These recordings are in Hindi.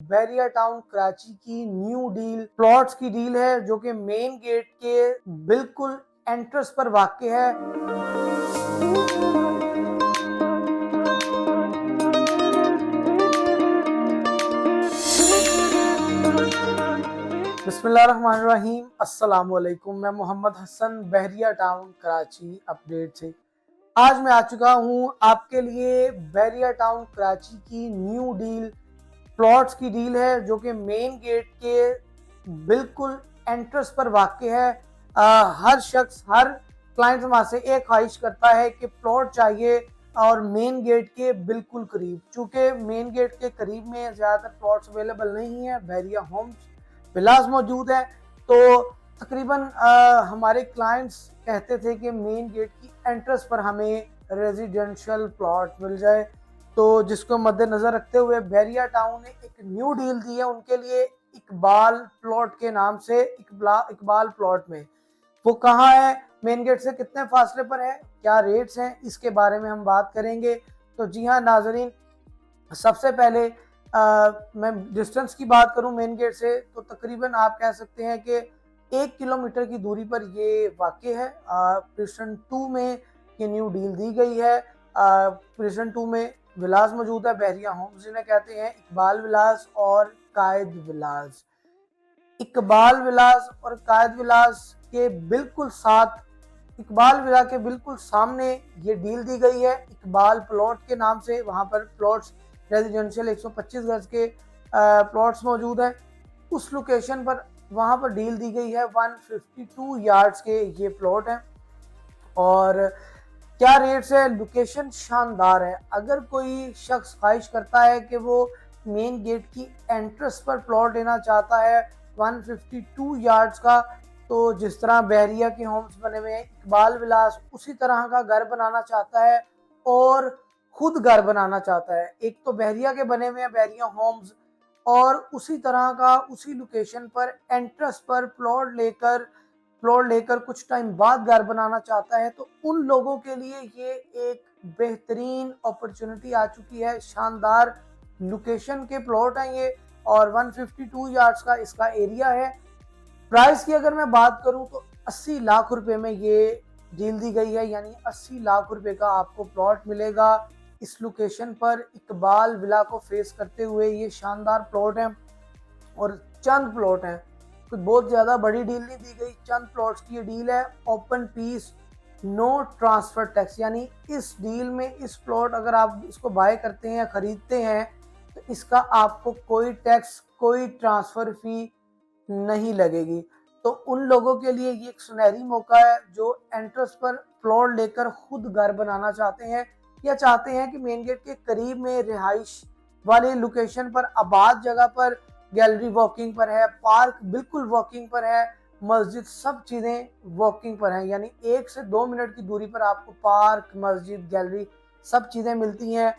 बैरिया टाउन कराची की न्यू डील प्लॉट्स की डील है जो कि मेन गेट के बिल्कुल एंट्रेंस पर वाक़ई है। बिस्मिल्लाहिर्रहमानिर्रहीम, अस्सलाम वालेकुम। मैं मोहम्मद हसन बैरिया टाउन कराची अपडेट से आज मैं आ चुका हूँ आपके लिए। बैरिया टाउन कराची की न्यू डील प्लॉट्स की डील है जो कि मेन गेट के बिल्कुल एंट्रेंस पर वाक़ई है। हर शख्स, हर क्लाइंट वहाँ से एक ख्वाहिश करता है कि प्लॉट चाहिए और मेन गेट के बिल्कुल करीब। चूँकि मेन गेट के करीब में ज़्यादातर प्लॉट्स अवेलेबल नहीं है, बैरिया होम्स विलास मौजूद है। तो तकरीबन हमारे क्लाइंट्स कहते थे कि मेन गेट की एंट्रेंस पर हमें रेजिडेंशियल प्लॉट मिल जाए, तो जिसको मद्देनजर रखते हुए बैरिया टाउन ने एक न्यू डील दी है उनके लिए, इकबाल प्लॉट के नाम से। इकबाल प्लॉट में वो कहाँ है, मेन गेट से कितने फासले पर है, क्या रेट्स हैं, इसके बारे में हम बात करेंगे। तो जी हाँ नाजरीन, सबसे पहले मैं डिस्टेंस की बात करूं मेन गेट से तो तकरीबन आप कह सकते हैं कि 1 किलोमीटर की दूरी पर ये वाक़ई है। प्रिशन 2 में ये न्यू डील दी गई है। प्रिशन 2 में विलास मौजूद है, बहरिया होम्स जिन्हें कहते हैं, इकबाल विलास और कायद विलास। इकबाल विलास और कायद विलास के बिल्कुल साथ, इकबाल विला के बिल्कुल सामने ये डील दी गई है इकबाल प्लॉट के नाम से। वहाँ पर प्लॉट्स रेजिडेंशियल 125 गज के प्लॉट्स मौजूद हैं। उस लोकेशन पर वहाँ पर डील दी गई है 152 यार्ड्स के ये प्लॉट हैं। और क्या रेट्स है, लोकेशन शानदार है। अगर कोई शख्स ख्वाहिश करता है कि वो मेन गेट की एंट्रेंस पर प्लॉट लेना चाहता है 152 यार्ड्स का, तो जिस तरह बहरिया के होम्स बने हुए हैं, इकबाल विलास उसी तरह का घर बनाना चाहता है और खुद घर बनाना चाहता है। एक तो बहरिया के बने हुए हैं बहरिया होम्स, और उसी तरह का उसी लोकेशन पर एंट्रेंस पर प्लॉट लेकर कुछ टाइम बाद घर बनाना चाहता है, तो उन लोगों के लिए ये एक बेहतरीन अपॉर्चुनिटी आ चुकी है। शानदार लोकेशन के प्लॉट हैं ये, और 152 यार्ड्स का इसका एरिया है। प्राइस की अगर मैं बात करूं तो 80 लाख रुपए में ये डील दी गई है, यानी 80 लाख रुपए का आपको प्लॉट मिलेगा इस लोकेशन पर। इकबाल विला को फेस करते हुए ये शानदार प्लॉट है, और चंद प्लॉट हैं, कुछ बहुत ज़्यादा बड़ी डील नहीं दी गई, चंद प्लॉट्स की ये डील है। Open piece, no transfer tax, यानी इस डील में इस प्लॉट अगर आप इसको बाय करते हैं, ख़रीदते हैं, तो इसका आपको कोई टैक्स, कोई ट्रांसफ़र फ़ी नहीं लगेगी। तो उन लोगों के लिए ये एक सुनहरी मौका है जो एंट्रेंस पर प्लॉट लेकर खुद घर बनाना चाहते हैं, या चाहते हैं कि मेन गेट के करीब में रिहाइश वाली लोकेशन पर, आबाद जगह पर, गैलरी वॉकिंग पर है, पार्क बिल्कुल वॉकिंग पर है, मस्जिद, सब चीज़ें वॉकिंग पर हैं, यानी 1 से 2 मिनट की दूरी पर आपको पार्क, मस्जिद, गैलरी सब चीज़ें मिलती हैं।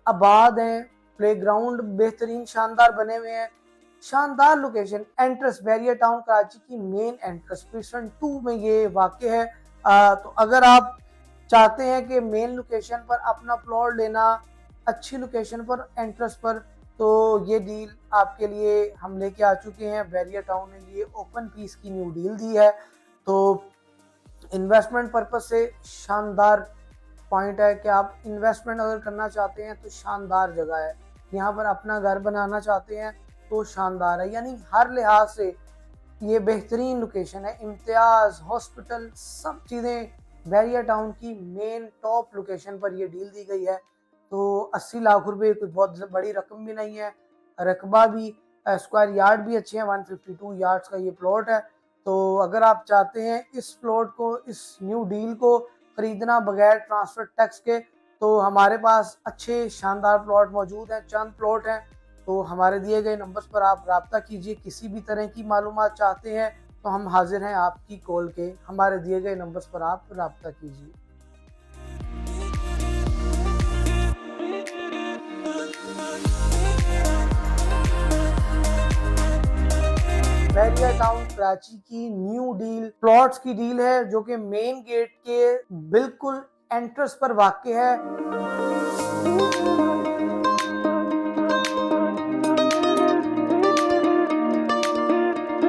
आबाद हैं, प्लेग्राउंड बेहतरीन शानदार बने हुए हैं। शानदार location, entrance Bahria town Karachi की मेन एंट्रेंस प्रिशन 2 में ये वाक़ई है। तो अगर आप चाहते हैं कि मेन लोकेशन पर अपना प्लॉट लेना, अच्छी लोकेशन पर, एंट्रेंस पर, तो ये डील आपके लिए हम लेके आ चुके हैं। बैरिया टाउन ने ये ओपन पीस की न्यू डील दी है। तो इन्वेस्टमेंट पर्पस से शानदार पॉइंट है कि आप इन्वेस्टमेंट अगर करना चाहते हैं तो शानदार जगह है। यहाँ पर अपना घर बनाना चाहते हैं तो शानदार है, यानी हर लिहाज से ये बेहतरीन लोकेशन है। इम्तियाज़, हॉस्पिटल, सब चीज़ें बैरिया टाउन की मेन टॉप लोकेशन पर ये डील दी गई है। तो 80 लाख रुपए कोई बहुत बड़ी रकम भी नहीं है। रकबा भी, स्क्वायर यार्ड भी अच्छे हैं, 152 यार्ड्स का ये प्लॉट है। तो अगर आप चाहते हैं इस प्लॉट को, इस न्यू डील को खरीदना बगैर ट्रांसफ़र टैक्स के, तो हमारे पास अच्छे शानदार प्लॉट मौजूद हैं, चंद प्लॉट हैं। तो हमारे दिए गए नंबर्स पर आप रब्ता कीजिए। किसी भी तरह की मालूमात चाहते हैं तो हम हाजिर हैं आपकी कॉल के। हमारे दिए गए नंबर्स पर आप रब्ता कीजिए। बैरिया टाउन कराची की न्यू डील प्लॉट्स की डील है जो कि मेन गेट के बिल्कुल एंट्रेंस पर वाक़ई है।